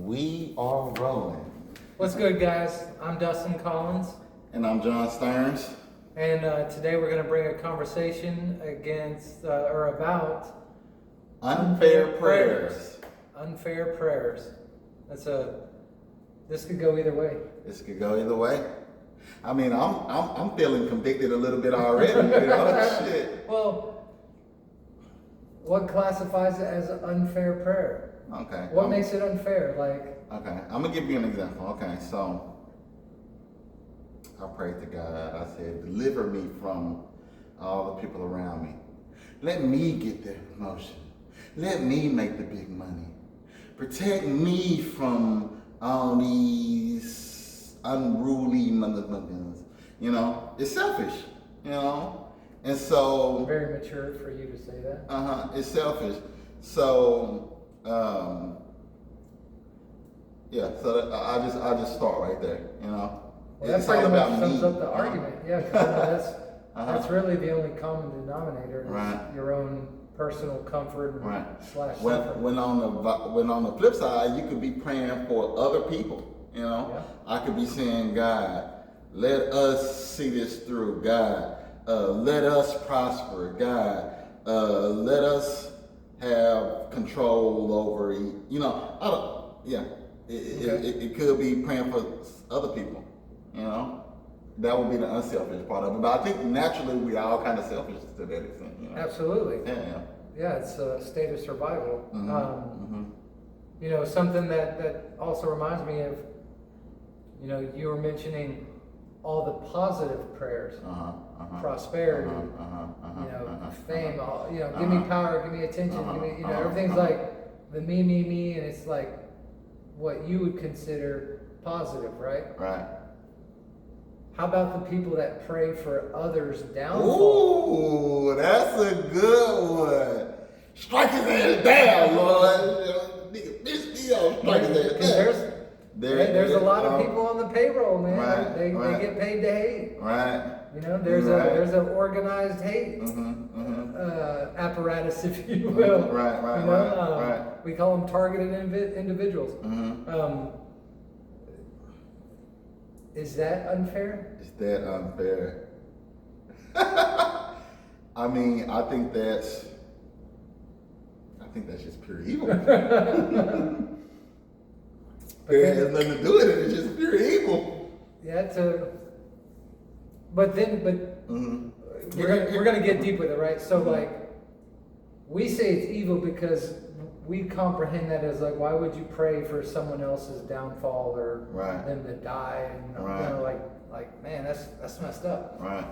We are rolling. What's good, guys? I'm Dustin Collins. And I'm John Stearns. And today we're going to bring a conversation about Unfair prayers. Unfair prayers. This could go either way. This could go either way. I mean, I'm feeling convicted a little bit already. Shit. Well, what classifies it as an unfair prayer? Okay. What makes it unfair? Okay, I'm gonna give you an example. Okay, so I prayed to God. I said, deliver me from all the people around me. Let me get the promotion. Let me make the big money. Protect me from all these unruly motherfuckers. You know, it's selfish. You know, and so very mature for you to say that. It's selfish. So. So I just start right there, you know. Well, that pretty much sums up the argument, yeah. Because that's really the only common denominator. Right. Your own personal comfort. Right. /comfort. When on the flip side, you could be praying for other people, you know. Yeah. I could be saying, God, let us see this through. God, let us prosper. God, let us have control over, you know. It could be praying for other people, you know. That would be the unselfish part of it. But I think naturally we are all kind of selfish to that extent, you know. Absolutely. Yeah, it's a state of survival. Mm-hmm. You know, something that also reminds me of, you know, you were mentioning all the positive prayers, prosperity, you know, fame, give me power, give me attention, give me, you know, everything's like the me, and it's like what you would consider positive, right? Right. How about the people that pray for others' downfall? Ooh, that's a good one. Strike his ass down, Lord. Nigga, bitch me up, strike his ass down. There's a lot of people on the payroll, man. Right, they get paid to hate. Right. You know, there's an organized hate apparatus, if you will. Right. You know, we call them targeted individuals. Is that unfair? Is that unfair? I mean, I think that's just pure evil. It has nothing to do with it. It's just pure evil. Yeah, we're gonna get deep with it, right? So like, we say it's evil because we comprehend that as like, why would you pray for someone else's downfall or them to die? And you know, like, man, that's messed up. Right.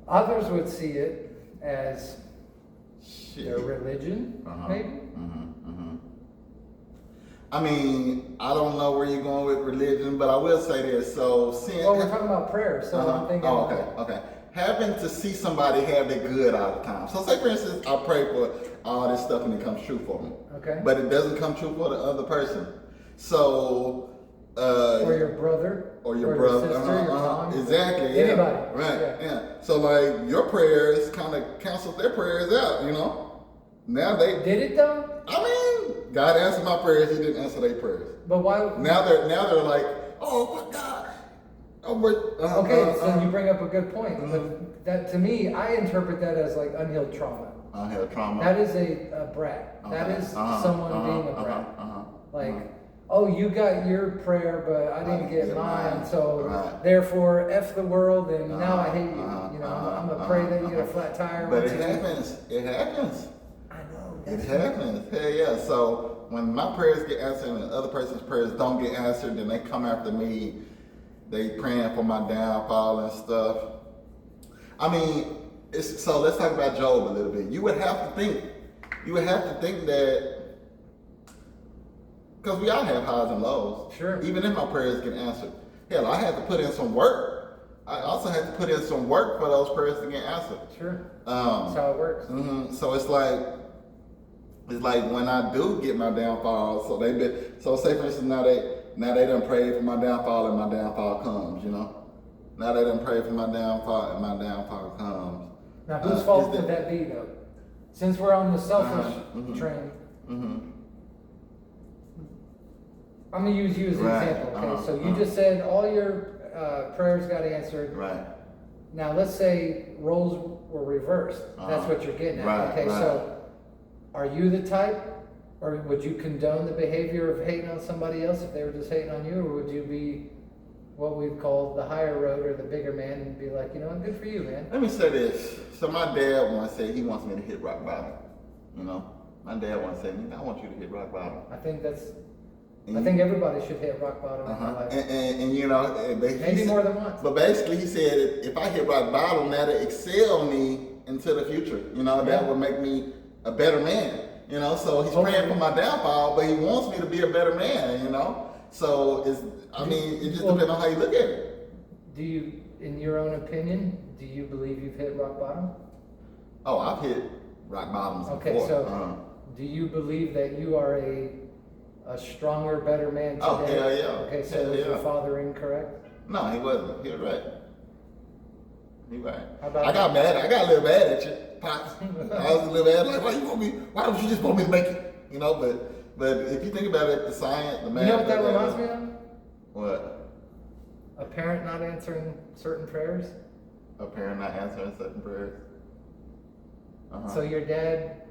Others would see it as their religion, maybe. I mean, I don't know where you're going with religion, but I will say this. So, we're talking about prayer, so I'm thinking. Oh, okay. Having to see somebody have it good all the time. So, say for instance, I pray for all this stuff and it comes true for me. Okay. But it doesn't come true for the other person. So. Or your brother. Or your brother. Your sister, your mom. Exactly. Yeah. Anybody. Right. Yeah. So, like, your prayers kind of canceled their prayers out, you know? Now they. Did it though? I mean, God answered my prayers. He didn't answer their prayers. But why? Now they're like, oh my God. So you bring up a good point. But that, to me, I interpret that as like unhealed trauma. Unhealed trauma. That is a brat. Okay. That is someone being a brat. Oh, you got your prayer, but I didn't get mine. So therefore, F the world, and now I hate you. You know, I'm gonna pray that you get a flat tire. But it happens. It happens. I know. It happens. Hell yeah. So when my prayers get answered and the other person's prayers don't get answered, then they come after me. They praying for my downfall and stuff. I mean, so let's talk about Job a little bit. You would have to think that, because we all have highs and lows. Sure. Even if my prayers get answered. Hell, I had to put in some work. I also had to put in some work for those prayers to get answered. Sure. That's how it works. So it's like when I do get my downfall, so say for instance now they done prayed for my downfall and my downfall comes, you know. Now they done prayed for my downfall and my downfall comes. Now whose fault would that be though? Since we're on the selfish train. I'm gonna use you as an Right. example. Okay, so you just said all your prayers got answered. Right. Now let's say roles were reversed. That's what you're getting at. Right, Okay, right. so are you the type, or would you condone the behavior of hating on somebody else if they were just hating on you, or would you be what we'd call the higher road or the bigger man and be like, you know what, good for you, man? Let me say this. So my dad once said he wants me to hit rock bottom. You know, my dad once said, I want you to hit rock bottom. I think everybody should hit rock bottom in their life. And you know, Maybe more than once. But basically, he said if I hit rock bottom, that'll excel me into the future. You know, that would make me a better man. You know, so he's praying for my downfall, but he wants me to be a better man. You know, so it just depends on how you look at it. Do you, in your own opinion, do you believe you've hit rock bottom? Oh, I've hit rock bottoms Okay, before. so do you believe that you are a stronger, better man today? Oh, hell yeah. Okay, so Hell was your yeah. father incorrect? No, he wasn't. He was right. He right. How about I got mad. I got a little mad at you, Pops. I was a little mad, like, why don't you just want me to make it? You know, but if you think about it, the science, the math. You know what that reminds me of? What? A parent not answering certain prayers. A parent not answering certain prayers. So your dad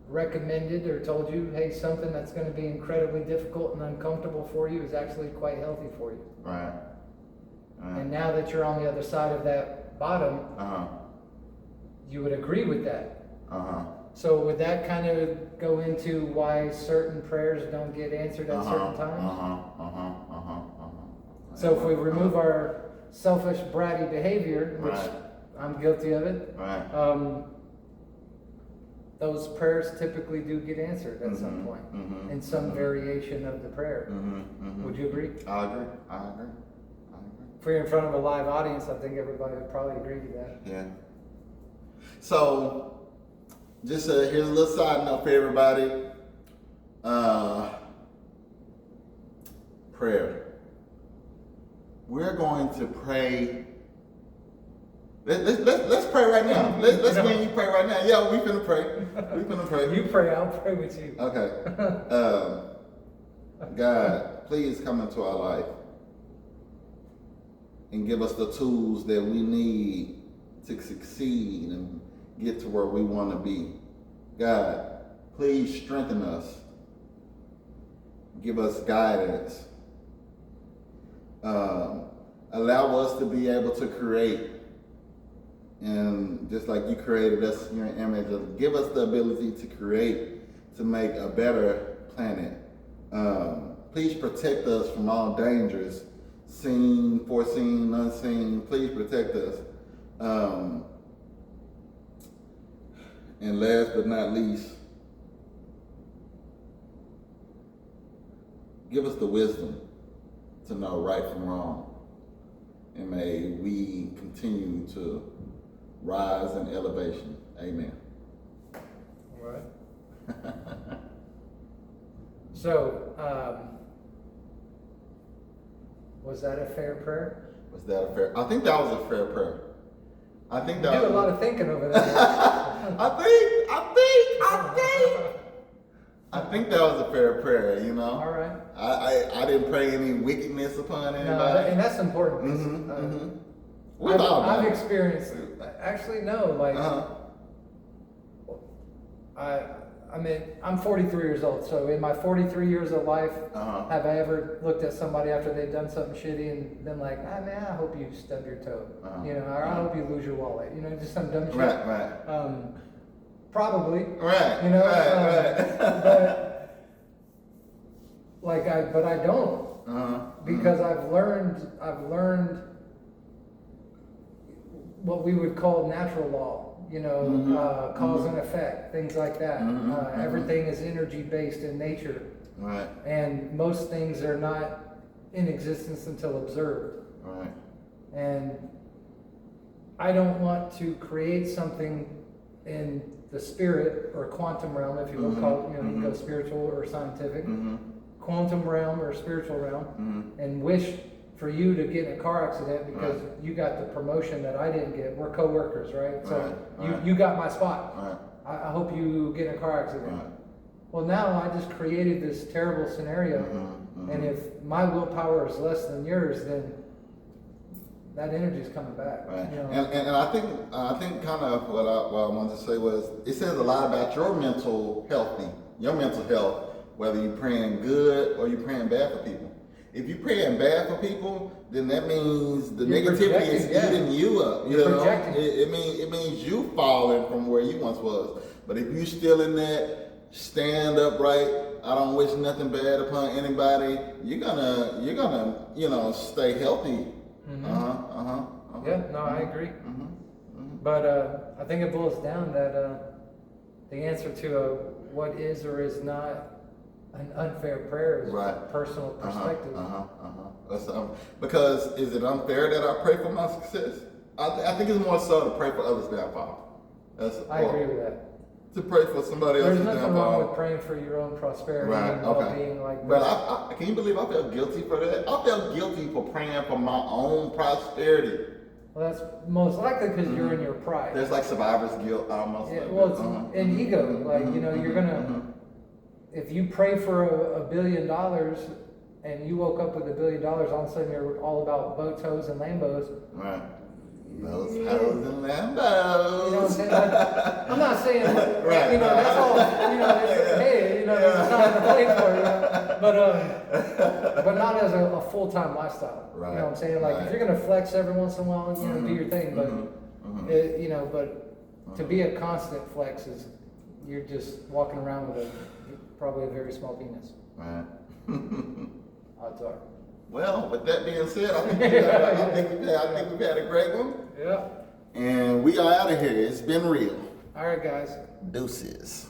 recommended or told you, hey, something that's going to be incredibly difficult and uncomfortable for you is actually quite healthy for you. Right. And now that you're on the other side of that bottom, you would agree with that. So would that kind of go into why certain prayers don't get answered at certain times? So if we remove our selfish, bratty behavior, which I'm guilty of it, those prayers typically do get answered at some point in some variation of the prayer. Would you agree? I agree. If we're in front of a live audience, I think everybody would probably agree to that. Yeah. So, just here's a little side note for everybody. Prayer. We're going to pray. Let's pray right now. Let's when you pray right now. Yeah, we finna pray. We finna pray. You pray, I'll pray with you. Okay. God, please come into our life and give us the tools that we need to succeed and get to where we want to be. God, please strengthen us. Give us guidance. Allow us to be able to create. And just like you created us in your image, give us the ability to create, to make a better planet. Please protect us from all dangers, seen, foreseen, unseen. Please protect us. And last but not least, give us the wisdom to know right from wrong. And may we continue to rise in elevation. Amen. All right. So, was that a fair prayer? Was that a fair? I think that was a fair prayer. I think that You do was a lot of thinking over there. I think that was a fair prayer, you know. All right. I didn't pray any wickedness upon anybody. No, and that's important. I've experienced. Actually, no. Like, I mean, I'm 43 years old. So in my 43 years of life, have I ever looked at somebody after they've done something shitty and been like, man, I hope you stub your toe. You know, or I hope you lose your wallet. You know, just some dumb shit. Right. Probably. Right. You know. Right. But I don't. Because I've learned what we would call natural law. You know, cause and effect, things like that. Everything is energy based in nature. Right. And most things are not in existence until observed. Right. And I don't want to create something in the spirit or quantum realm, if you will call it, you know, you can go spiritual or scientific, quantum realm or spiritual realm, and wish for you to get in a car accident because you got the promotion that I didn't get. We're co-workers, right? So you got my spot. I hope you get in a car accident. well, now I just created this terrible scenario, and if my willpower is less than yours, then that energy is coming back. Right. You know? And I think kind of what I wanted to say was, it says a lot about your mental health, whether you're praying good or you're praying bad for people. If you're praying bad for people, then that means the You're negativity is projecting, eating you up. You You're know, projecting. it means you falling from where you once was. But if you still in that stand upright, I don't wish nothing bad upon anybody, you're gonna stay healthy. Yeah, no, I agree. But I think it boils down that the answer to what is or is not an unfair prayer is Right. personal perspective. Because is it unfair that I pray for my success? I think it's more so to pray for others' downfall. I agree with that. To pray for somebody There's else's nothing downfall. wrong with praying for your own prosperity Right, and okay. well-being. Like, But I can you believe I felt guilty for that? I felt guilty for praying for my own prosperity. well, that's most likely because you're in your pride. There's like survivor's guilt almost. Yeah, like well, that. it's an ego. Like, you know, you're gonna, if you pray for $1 billion and you woke up with $1 billion, all of a sudden you're all about boats, hoes, and Lambos. Right. Those hoes and Lambos. You know what I'm saying? Like, I'm not saying, Right. you know, that's all, you know, hey, you know, there's something to play for, you know, but not as a full-time lifestyle. Right. You know what I'm saying? Like, Right. if you're gonna flex every once in a while, you know, do your thing, but, you know, but to be a constant flex is, you're just walking around with probably a very small penis. Right. Odds are. Well, with that being said, I think we've had a great one. Yeah. And we are out of here. It's been real. All right, guys. Deuces.